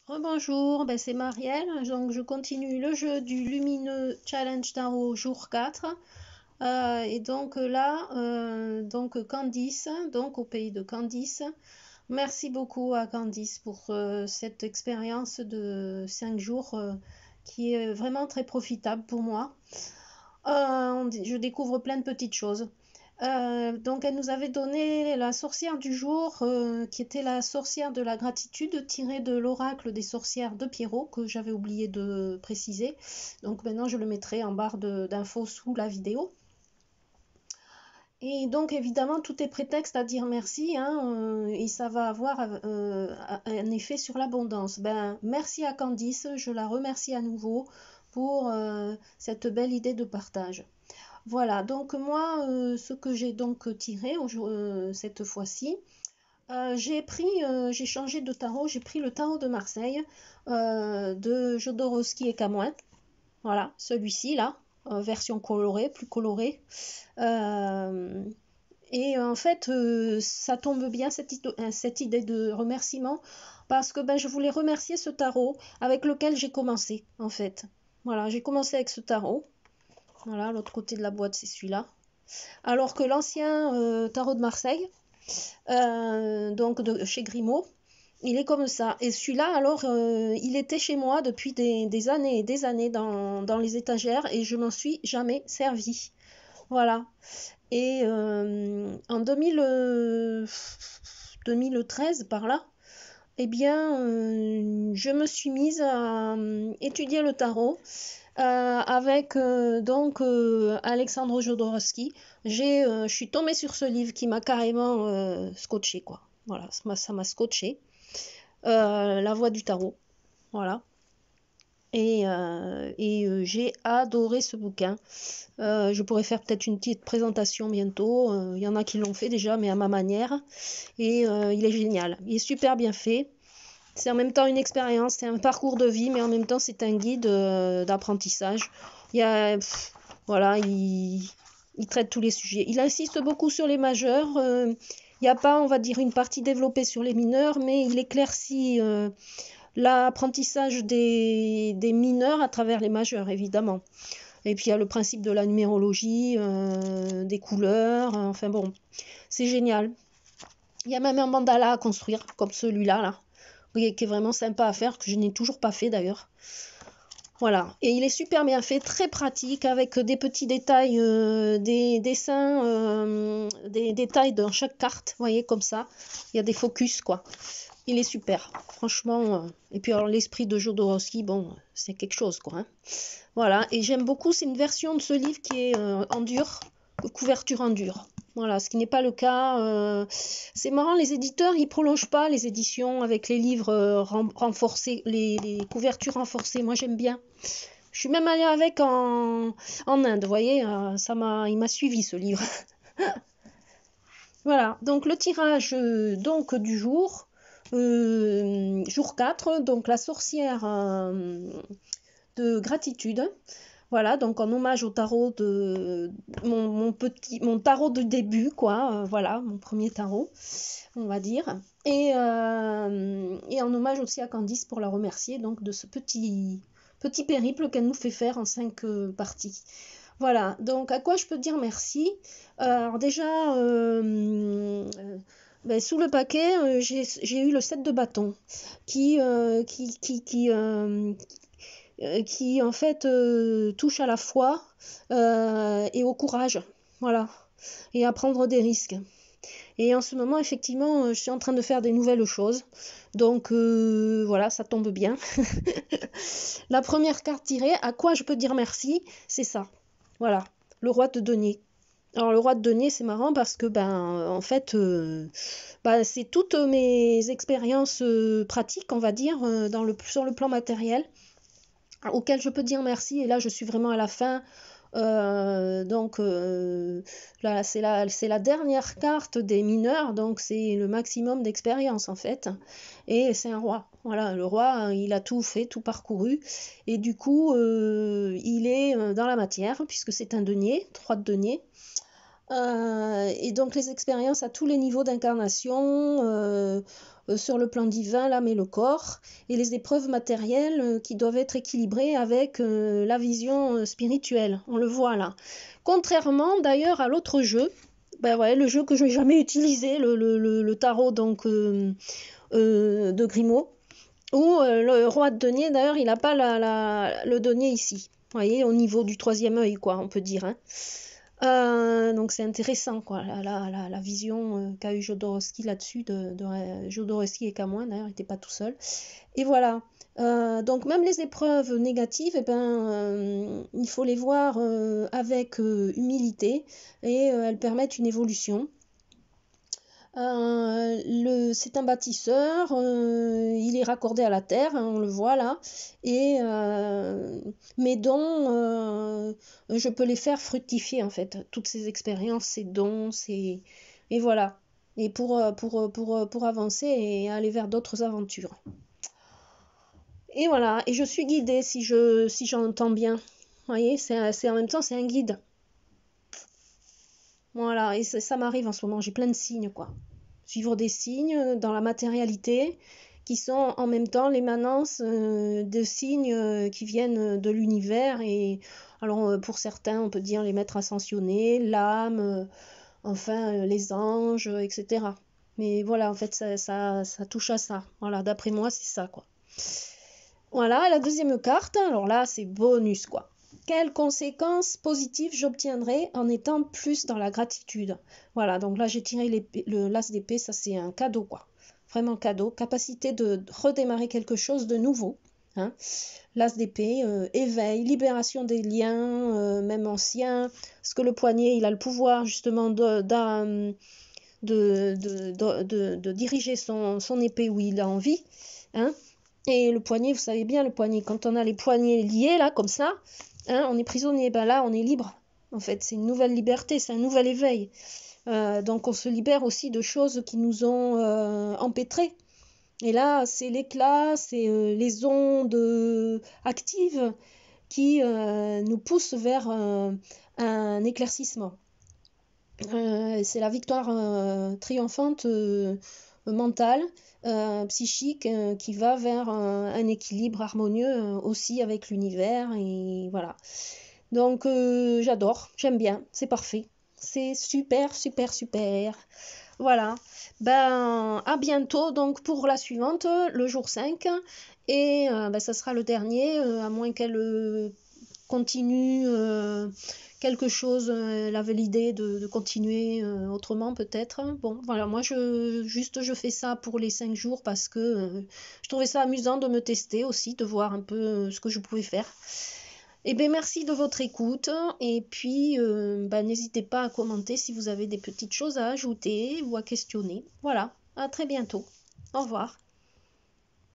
Rebonjour, ben c'est Marielle. Donc je continue le jeu du lumineux Challenge Tarot jour 4. Et donc là, donc Candice, donc au pays de Candice. Merci beaucoup à Candice pour cette expérience de 5 jours qui est vraiment très profitable pour moi. Je découvre plein de petites choses. Donc elle nous avait donné la sorcière du jour, qui était la sorcière de la gratitude, tirée de l'oracle des sorcières de Pierrot, que j'avais oublié de préciser. Donc maintenant je le mettrai en barre d'infos sous la vidéo. Et donc évidemment tout est prétexte à dire merci, hein, et ça va avoir un effet sur l'abondance. Ben, merci à Candice, je la remercie à nouveau pour cette belle idée de partage. Voilà, donc moi, ce que j'ai donc tiré cette fois-ci, j'ai changé de tarot, j'ai pris le tarot de Marseille, de Jodorowsky et Camoin. Voilà, celui-ci là, version colorée, plus colorée. Et en fait, ça tombe bien cette idée de remerciement, parce que ben, je voulais remercier ce tarot avec lequel j'ai commencé, en fait. Voilà, j'ai commencé avec ce tarot. Voilà, l'autre côté de la boîte, c'est celui-là. Alors que l'ancien tarot de Marseille, donc de chez Grimaud, il est comme ça. Et celui-là, alors, il était chez moi depuis des années et des années dans les étagères et je m'en suis jamais servi. Voilà. Et en 2013, par là, eh bien, je me suis mise à étudier le tarot avec donc Alexandre Jodorowsky. Je suis tombée sur ce livre qui m'a carrément scotché, quoi. Voilà, ça m'a scotché. La voix du tarot, voilà. Et j'ai adoré ce bouquin. Je pourrais faire peut-être une petite présentation bientôt. Il y en a qui l'ont fait déjà, mais à ma manière. Et il est génial. Il est super bien fait. C'est en même temps une expérience, c'est un parcours de vie, mais en même temps c'est un guide d'apprentissage. Il y a, voilà, il traite tous les sujets. Il insiste beaucoup sur les majeurs. Il n'y a pas, on va dire, une partie développée sur les mineurs, mais il éclaircit l'apprentissage des mineurs à travers les majeurs, évidemment. Et puis il y a le principe de la numérologie, des couleurs, enfin bon, c'est génial. Il y a même un mandala à construire, comme celui-là, là, qui est vraiment sympa à faire, que je n'ai toujours pas fait d'ailleurs. Voilà, et il est super bien fait, très pratique, avec des petits détails, des dessins, des détails dans chaque carte, vous voyez, comme ça. Il y a des focus, quoi. Il est super, franchement. Et puis alors l'esprit de Jodorowsky, bon, c'est quelque chose, quoi. Hein. Voilà, et j'aime beaucoup, c'est une version de ce livre qui est en dur, couverture en dur. Voilà, ce qui n'est pas le cas. C'est marrant, les éditeurs, ils prolongent pas les éditions avec les livres renforcés, les couvertures renforcées. Moi, j'aime bien. Je suis même allée avec en Inde, vous voyez, il m'a suivi ce livre. Voilà, donc le tirage donc du jour, jour 4, donc la sorcière de gratitude. Voilà, donc en hommage au tarot de mon tarot de début, quoi. Voilà, mon premier tarot, on va dire. Et en hommage aussi à Candice pour la remercier donc de ce petit périple qu'elle nous fait faire en 5 parties. Voilà, donc à quoi je peux dire merci. Alors déjà, ben, sous le paquet, j'ai eu le 7 de bâton qui en fait touche à la foi et au courage, voilà, et à prendre des risques. Et en ce moment, effectivement, je suis en train de faire des nouvelles choses, donc voilà, ça tombe bien. La première carte tirée, à quoi je peux dire merci, c'est ça, voilà, le roi de denier. Alors le roi de denier, c'est marrant parce que en fait, c'est toutes mes expériences pratiques, on va dire, sur le plan matériel, auquel je peux dire merci. Et là, je suis vraiment à la fin. Donc là, c'est la dernière carte des mineurs, donc c'est le maximum d'expérience en fait. Et c'est un roi. Voilà, le roi, il a tout fait, tout parcouru. Et du coup, il est dans la matière, puisque c'est un denier, 3 de denier. Et donc les expériences à tous les niveaux d'incarnation, sur le plan divin, l'âme et le corps, et les épreuves matérielles qui doivent être équilibrées avec la vision spirituelle. On le voit là. Contrairement d'ailleurs à l'autre jeu, ben ouais, le jeu que je n'ai jamais utilisé, le tarot donc de Grimaud, où le roi de denier, d'ailleurs, il n'a pas le denier ici. Vous voyez, au niveau du troisième œil, quoi, on peut dire. Hein. Donc c'est intéressant, quoi, la vision qu'a eu Jodorowsky là-dessus, Jodorowsky et Camoin, d'ailleurs, il n'était pas tout seul. Et voilà. Donc même les épreuves négatives, eh ben, il faut les voir avec humilité et elles permettent une évolution. C'est un bâtisseur, il est raccordé à la terre, hein, on le voit là, et mes dons, je peux les faire fructifier en fait, toutes ces expériences, ces dons, et voilà, et pour avancer et aller vers d'autres aventures. Et voilà, et je suis guidée si j'entends bien. Vous voyez, c'est en même temps, c'est un guide. Voilà, et ça m'arrive en ce moment, j'ai plein de signes, quoi. Suivre des signes dans la matérialité qui sont en même temps l'émanence de signes qui viennent de l'univers. Et alors, pour certains, on peut dire les maîtres ascensionnés, l'âme, enfin, les anges, etc. Mais voilà, en fait, ça touche à ça. Voilà, d'après moi, c'est ça, quoi. Voilà, la deuxième carte, alors là, c'est bonus, quoi. Quelles conséquences positives j'obtiendrai en étant plus dans la gratitude? Voilà, donc là j'ai tiré l'as d'épée, ça c'est un cadeau, quoi. Vraiment cadeau. Capacité de redémarrer quelque chose de nouveau. Hein. L'as d'épée, éveil, libération des liens, même anciens. Parce que le poignet, il a le pouvoir justement de diriger son épée où il a envie. Hein. Et le poignet, vous savez bien, le poignet, quand on a les poignets liés là, comme ça, hein, on est prisonnier. Ben là, on est libre. En fait, c'est une nouvelle liberté, c'est un nouvel éveil. Donc on se libère aussi de choses qui nous ont empêtrés. Et là, c'est l'éclat, c'est les ondes actives qui nous poussent vers un éclaircissement. C'est la victoire triomphante mentale, psychique, qui va vers un équilibre harmonieux aussi avec l'univers. Et voilà. Donc j'adore, j'aime bien, c'est parfait. C'est super, super, super. Voilà. Ben, à bientôt donc pour la suivante, le jour 5. Et ben, ça sera le dernier, à moins qu'elle continue quelque chose, elle avait l'idée de continuer autrement peut-être. Bon, voilà, moi je fais ça pour les 5 jours parce que je trouvais ça amusant de me tester aussi, de voir un peu ce que je pouvais faire. Et bien merci de votre écoute et puis ben, n'hésitez pas à commenter si vous avez des petites choses à ajouter ou à questionner. Voilà, à très bientôt. Au revoir.